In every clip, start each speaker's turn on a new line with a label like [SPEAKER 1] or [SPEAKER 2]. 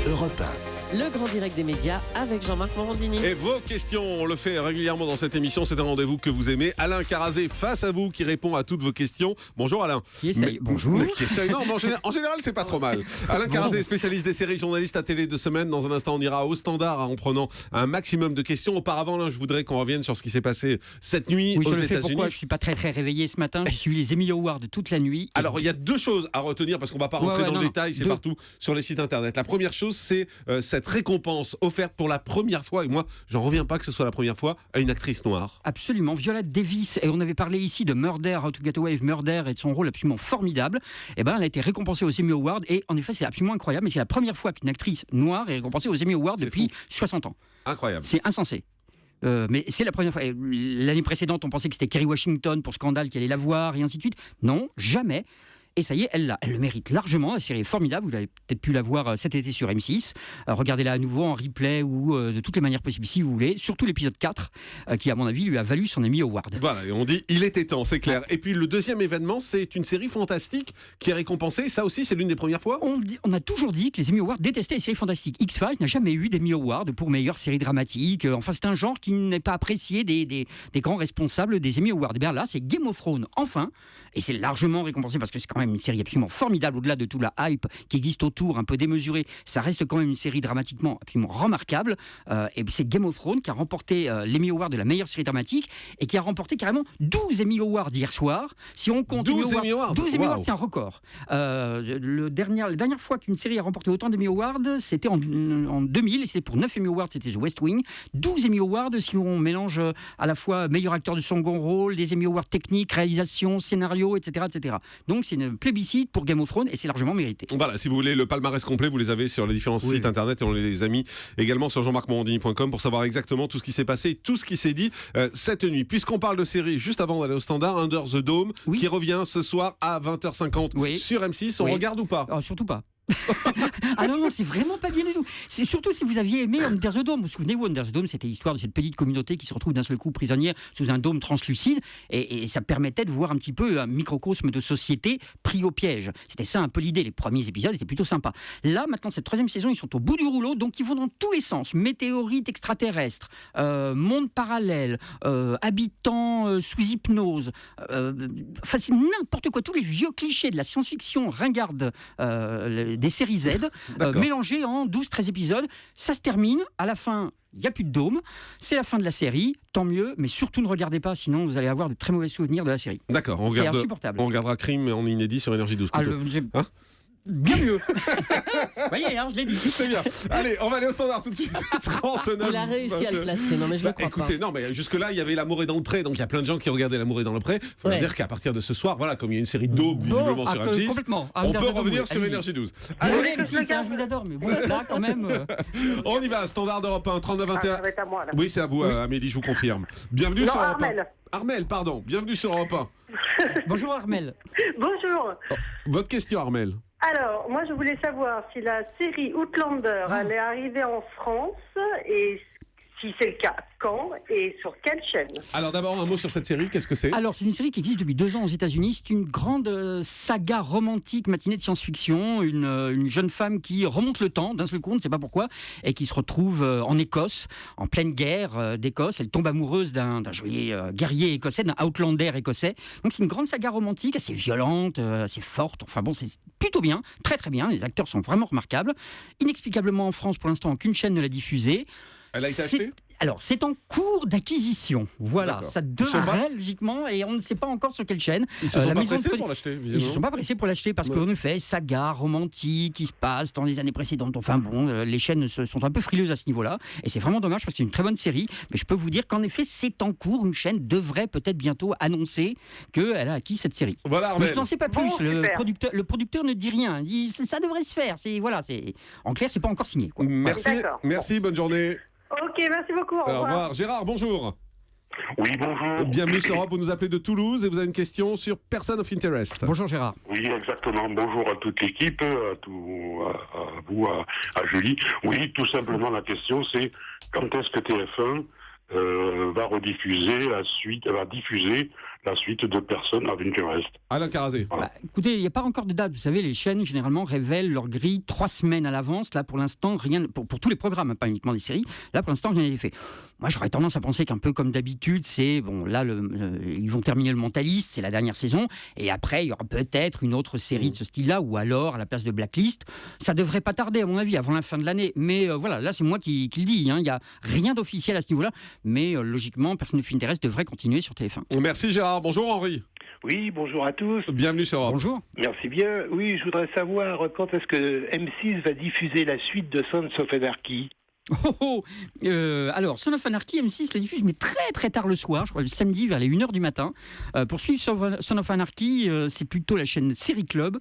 [SPEAKER 1] Europe 1.
[SPEAKER 2] Le grand direct des médias avec Jean-Marc Morandini.
[SPEAKER 3] Et vos questions, on le fait régulièrement dans cette émission, c'est un rendez-vous que vous aimez. Alain Carazé face à vous qui répond à toutes vos questions. Bonjour Alain.
[SPEAKER 4] Qui essaye. Bonjour.
[SPEAKER 3] Qui essaye. Non, mais en général, c'est pas trop mal. Alain Carazé, spécialiste des séries, journaliste à télé de semaine. Dans un instant, on ira au standard en prenant un maximum de questions. Auparavant, là, je voudrais qu'on revienne sur ce qui s'est passé cette nuit aux États-Unis.
[SPEAKER 4] Pourquoi je suis pas très réveillé ce matin. J'ai suivi les Emmy Awards toute la nuit.
[SPEAKER 3] Alors, il y a deux choses à retenir parce qu'on va pas rentrer dans le détail, c'est partout sur les sites internet. La première chose, c'est cette récompense offerte pour la première fois, et moi, j'en reviens pas que ce soit la première fois, à une actrice noire.
[SPEAKER 4] Absolument, Viola Davis. Et on avait parlé ici de Murder, How to Get Away with Murder et de son rôle absolument formidable. Et ben, elle a été récompensée aux Emmy Awards et en effet, c'est absolument incroyable. Mais c'est la première fois qu'une actrice noire est récompensée aux Emmy Awards depuis 60 ans.
[SPEAKER 3] Incroyable.
[SPEAKER 4] C'est insensé. Mais c'est la première fois. L'année précédente, on pensait que c'était Kerry Washington pour Scandale qui allait la voir et ainsi de suite. Non, jamais. Et ça y est, elle le mérite largement. La série est formidable. Vous avez peut-être pu la voir cet été sur M6. Regardez-la à nouveau en replay ou de toutes les manières possibles si vous voulez. Surtout l'épisode 4, qui à mon avis lui a valu son Emmy Award.
[SPEAKER 3] Voilà, et on dit il était temps, c'est clair. Et puis le deuxième événement, c'est une série fantastique qui est récompensée. Ça aussi, c'est l'une des premières fois.
[SPEAKER 4] On a toujours dit que les Emmy Awards détestaient les séries fantastiques. X-Files n'a jamais eu d'Emmy Award pour meilleure série dramatique. Enfin, c'est un genre qui n'est pas apprécié des grands responsables des Emmy Awards. Et bien là, c'est Game of Thrones, enfin. Et c'est largement récompensé parce que c'est quand même une série absolument formidable, au-delà de toute la hype qui existe autour, un peu démesurée. Ça reste quand même une série dramatiquement absolument remarquable. Et c'est Game of Thrones qui a remporté l'Emmy Award de la meilleure série dramatique et qui a remporté carrément 12 Emmy Awards hier soir. Si on compte
[SPEAKER 3] 12 Emmy Awards,
[SPEAKER 4] 12 Emmy Awards, c'est un record. La dernière fois qu'une série a remporté autant d'Emmy Awards, c'était en 2000, et c'était pour 9 Emmy Awards, c'était The West Wing. 12 Emmy Awards, si on mélange à la fois meilleur acteur de second rôle, des Emmy Awards techniques, réalisation, scénario, etc., etc. Donc c'est une plébiscite pour Game of Thrones et c'est largement mérité.
[SPEAKER 3] Voilà, si vous voulez le palmarès complet, vous les avez sur les différents sites internet et on les a mis également sur jean-marc-morandini.com pour savoir exactement tout ce qui s'est passé, tout ce qui s'est dit cette nuit. Puisqu'on parle de série, juste avant d'aller au standard, Under the Dome, qui revient ce soir à 20h50 sur M6. On regarde ou pas?
[SPEAKER 4] Surtout pas. Ah non, c'est vraiment pas bien du tout. C'est surtout si vous aviez aimé Under the Dome. Vous vous souvenez-vous, Under the Dome, c'était l'histoire de cette petite communauté qui se retrouve d'un seul coup prisonnière sous un dôme translucide et ça permettait de voir un petit peu un microcosme de société pris au piège. C'était ça un peu l'idée. Les premiers épisodes étaient plutôt sympas. Là, maintenant, cette troisième saison, ils sont au bout du rouleau, donc ils vont dans tous les sens. Météorites extraterrestres, monde parallèle, habitants sous hypnose. Enfin, c'est n'importe quoi. Tous les vieux clichés de la science-fiction ringarde des séries Z, mélangées en 12-13 épisodes. Ça se termine, à la fin, il n'y a plus de dôme, c'est la fin de la série, tant mieux, mais surtout ne regardez pas, sinon vous allez avoir de très mauvais souvenirs de la série.
[SPEAKER 3] D'accord,
[SPEAKER 4] c'est insupportable.
[SPEAKER 3] On regardera Crime en inédit sur Énergie 12 plutôt.
[SPEAKER 4] Bien mieux. Vous voyez, je l'ai dit.
[SPEAKER 3] C'est bien. Allez, on va aller au standard tout de suite. 39.
[SPEAKER 2] Il a réussi à le placer. Non, mais je le crois pas.
[SPEAKER 3] Non, mais jusque-là, il y avait L'amour est dans le pré. Donc, il y a plein de gens qui regardaient L'amour est dans le pré. Il faut dire qu'à partir de ce soir, voilà, comme il y a une série d'aube visiblement sur M6, on peut revenir sur Énergie 12.
[SPEAKER 4] Allez, M6, je vous adore, mais bon, là, quand même.
[SPEAKER 3] On y va. Standard d'Europe 1, 39-21.
[SPEAKER 5] Ça va être à moi, là.
[SPEAKER 3] Oui, c'est à vous, Amélie, je vous confirme. Bienvenue sur Europe 1.
[SPEAKER 5] Armel.
[SPEAKER 3] Armel, pardon. Bienvenue sur Europe 1.
[SPEAKER 4] Bonjour, Armel.
[SPEAKER 5] Bonjour.
[SPEAKER 3] Votre question, Armel.
[SPEAKER 5] Alors, moi, je voulais savoir si la série Outlander allait arriver en France et si c'est le cas, quand et sur quelle chaîne?
[SPEAKER 3] Alors d'abord un mot sur cette série, qu'est-ce que c'est?
[SPEAKER 4] Alors c'est une série qui existe depuis 2 ans aux États-Unis. C'est une grande saga romantique matinée de science-fiction. Une jeune femme qui remonte le temps d'un seul coup, on ne sait pas pourquoi, et qui se retrouve en Écosse, en pleine guerre d'Écosse. Elle tombe amoureuse d'un joyeux guerrier écossais, d'un Outlander écossais. Donc c'est une grande saga romantique, assez violente, assez forte. Enfin bon, c'est plutôt bien, très très bien. Les acteurs sont vraiment remarquables. Inexplicablement en France, pour l'instant, aucune chaîne ne l'a diffusée.
[SPEAKER 3] Elle a été achetée ?
[SPEAKER 4] Alors, c'est en cours d'acquisition. Voilà, ça devrait logiquement, et on ne sait pas encore sur quelle chaîne.
[SPEAKER 3] Ils se sont pas pressés pour l'acheter,
[SPEAKER 4] Ils se sont pas pressés pour l'acheter parce qu'en effet, saga romantique qui se passe dans les années précédentes. Enfin bon, les chaînes sont un peu frileuses à ce niveau-là, et c'est vraiment dommage parce que c'est une très bonne série. Mais je peux vous dire qu'en effet, c'est en cours. Une chaîne devrait peut-être bientôt annoncer qu'elle a acquis cette série.
[SPEAKER 3] Voilà,
[SPEAKER 4] mais je n'en sais pas plus.
[SPEAKER 5] Bon,
[SPEAKER 4] le producteur ne dit rien. Il dit ça devrait se faire. En clair, c'est pas encore signé, quoi.
[SPEAKER 3] Merci, bonne journée.
[SPEAKER 5] Ok, merci beaucoup. Au revoir.
[SPEAKER 3] Gérard, bonjour.
[SPEAKER 6] Oui, bonjour.
[SPEAKER 3] Bienvenue sur Europe, vous nous appelez de Toulouse et vous avez une question sur Person of Interest.
[SPEAKER 4] Bonjour Gérard.
[SPEAKER 6] Oui, exactement. Bonjour à toute l'équipe, à vous, à Julie. Oui, tout simplement, la question c'est quand est-ce que TF1 va diffuser la suite de Person Adventurous.
[SPEAKER 3] Alain Carazé.
[SPEAKER 6] Voilà.
[SPEAKER 4] Bah, écoutez, il n'y a pas encore de date. Vous savez, les chaînes, généralement, révèlent leur grille 3 semaines à l'avance. Là, pour l'instant, rien, pour tous les programmes, hein, pas uniquement des séries. Là, pour l'instant, rien n'est fait. Moi, j'aurais tendance à penser qu'un peu comme d'habitude, c'est, bon, là, ils vont terminer Le Mentaliste, c'est la dernière saison. Et après, il y aura peut-être une autre série de ce style-là, ou alors, à la place de Blacklist. Ça devrait pas tarder, à mon avis, avant la fin de l'année. Mais voilà, là, c'est moi qui le dis. Hein. Il n'y a rien d'officiel à ce niveau-là. Mais logiquement, Person of Interest devrait continuer sur TF1.
[SPEAKER 3] Merci Gérard. Bonjour Henri.
[SPEAKER 1] Oui, bonjour à tous.
[SPEAKER 3] Bienvenue sur Europe.
[SPEAKER 4] Bonjour.
[SPEAKER 1] Merci bien. Oui, je voudrais savoir quand est-ce que M6 va diffuser la suite de Sons of Anarchy.
[SPEAKER 4] Alors, Son of Anarchy, M6 le diffuse, mais très très tard le soir, je crois le samedi vers les 1h du matin. Pour suivre Son of Anarchy, c'est plutôt la chaîne Série Club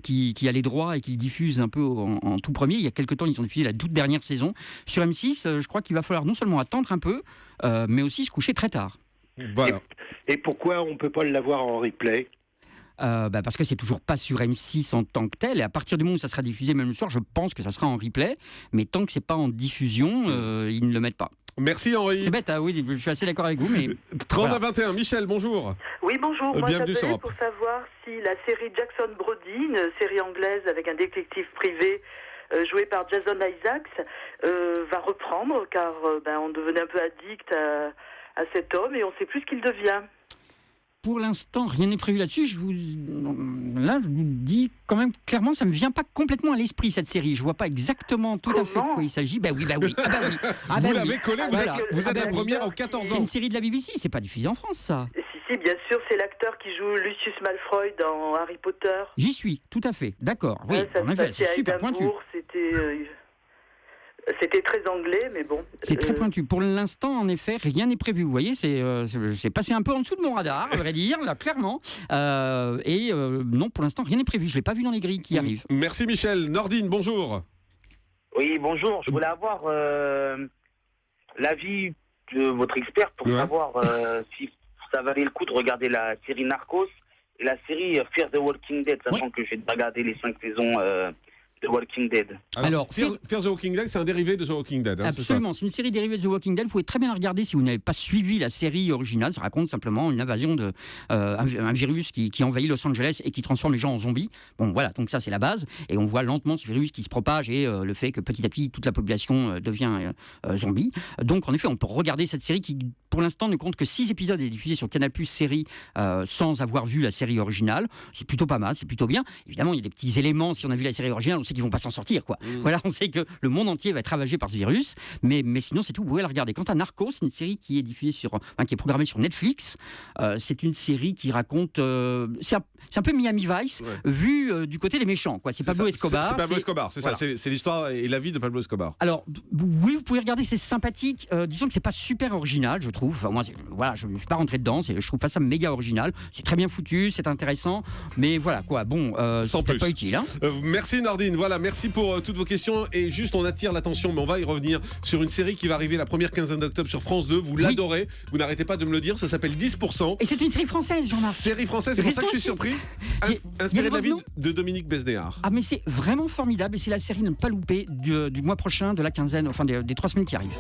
[SPEAKER 4] qui a les droits et qui le diffuse un peu en tout premier. Il y a quelques temps, ils ont diffusé la toute dernière saison. Sur M6, je crois qu'il va falloir non seulement attendre un peu, mais aussi se coucher très tard.
[SPEAKER 3] Voilà.
[SPEAKER 1] Et pourquoi on ne peut pas l'avoir en replay ?
[SPEAKER 4] Parce que c'est toujours pas sur M6 en tant que tel, et à partir du moment où ça sera diffusé même le soir, je pense que ça sera en replay, mais tant que c'est pas en diffusion, ils ne le mettent pas.
[SPEAKER 3] Merci Henri.
[SPEAKER 4] C'est bête, hein, oui, je suis assez d'accord avec vous, mais
[SPEAKER 3] 30
[SPEAKER 4] voilà.
[SPEAKER 3] à 21, Michel, bonjour.
[SPEAKER 5] Oui, bonjour. Moi,
[SPEAKER 3] Bienvenue sur
[SPEAKER 5] j'appelais
[SPEAKER 3] Europe.
[SPEAKER 5] pour savoir si la série Jackson Brody, une série anglaise avec un détective privé joué par Jason Isaacs, va reprendre, car on devenait un peu addict à cet homme et on ne sait plus ce qu'il devient.
[SPEAKER 4] Pour l'instant, rien n'est prévu là-dessus. Je vous dis quand même clairement, ça me vient pas complètement à l'esprit cette série. Je vois pas exactement tout à fait de quoi il s'agit. Oui.
[SPEAKER 3] Vous l'avez collé, vous êtes la première en 14
[SPEAKER 4] C'est
[SPEAKER 3] ans.
[SPEAKER 4] une série de la BBC, c'est pas diffusé en France, ça.
[SPEAKER 5] Si, bien sûr, c'est l'acteur qui joue Lucius Malfoy dans Harry Potter.
[SPEAKER 4] J'y suis, tout à fait, d'accord. Oui,
[SPEAKER 5] Ça
[SPEAKER 4] en
[SPEAKER 5] se
[SPEAKER 4] effet,
[SPEAKER 5] passait
[SPEAKER 4] c'est
[SPEAKER 5] à
[SPEAKER 4] super pointu.
[SPEAKER 5] Édimbourg, c'était très anglais, mais bon.
[SPEAKER 4] C'est très pointu. Pour l'instant, en effet, rien n'est prévu. Vous voyez, c'est passé un peu en dessous de mon radar, à vrai dire, là, clairement. Non, pour l'instant, rien n'est prévu. Je l'ai pas vu dans les grilles qui arrivent.
[SPEAKER 3] Merci Michel. Nordine, bonjour.
[SPEAKER 7] Oui, bonjour. Je voulais avoir l'avis de votre expert pour savoir si ça valait le coup de regarder la série Narcos et la série Fear the Walking Dead, sachant que j'ai regardé les 5 saisons de Walking Dead.
[SPEAKER 3] Alors Fear the Walking Dead, c'est un dérivé de The Walking Dead. Hein,
[SPEAKER 4] absolument, c'est une série dérivée de The Walking Dead. Vous pouvez très bien la regarder si vous n'avez pas suivi la série originale. Ça raconte simplement une invasion de un virus qui envahit Los Angeles et qui transforme les gens en zombies. Bon, voilà, donc ça c'est la base. Et on voit lentement ce virus qui se propage et le fait que petit à petit toute la population devient zombie. Donc en effet, on peut regarder cette série qui, pour l'instant, ne compte que 6 épisodes et est diffusée sur Canal+ série sans avoir vu la série originale. C'est plutôt pas mal, c'est plutôt bien. Évidemment, il y a des petits éléments. Si on a vu la série originale, on sait qu'ils vont pas s'en sortir, quoi. Voilà, on sait que le monde entier va être ravagé par ce virus, mais sinon c'est tout, vous pouvez la regarder. Quant à Narcos, c'est une série qui est diffusée qui est programmée sur Netflix. C'est une série qui raconte, c'est un peu Miami Vice vu du côté des méchants, quoi. C'est Pablo Escobar.
[SPEAKER 3] C'est Pablo Escobar, c'est voilà. Ça. C'est l'histoire et la vie de Pablo Escobar.
[SPEAKER 4] Alors oui, vous pouvez regarder, c'est sympathique. Disons que c'est pas super original, je trouve. Enfin, moi, voilà, je ne suis pas rentré dedans. Je trouve pas ça méga original. C'est très bien foutu, c'est intéressant, mais voilà quoi. Bon, c'est peut-être pas utile. Hein.
[SPEAKER 3] Merci Nordine. Voilà, merci pour toutes vos questions. Et juste, on attire l'attention, mais on va y revenir sur une série qui va arriver la première quinzaine d'octobre sur France 2. Vous l'adorez, vous n'arrêtez pas de me le dire. Ça s'appelle 10%.
[SPEAKER 4] Et c'est une série française, Jean-Marc.
[SPEAKER 3] Série française, c'est pour ça que je suis surpris. Inspiré de la vie de Dominique Besnéard.
[SPEAKER 4] Ah, mais c'est vraiment formidable et c'est la série à ne pas louper du mois prochain, de la quinzaine, enfin des 3 semaines qui arrivent.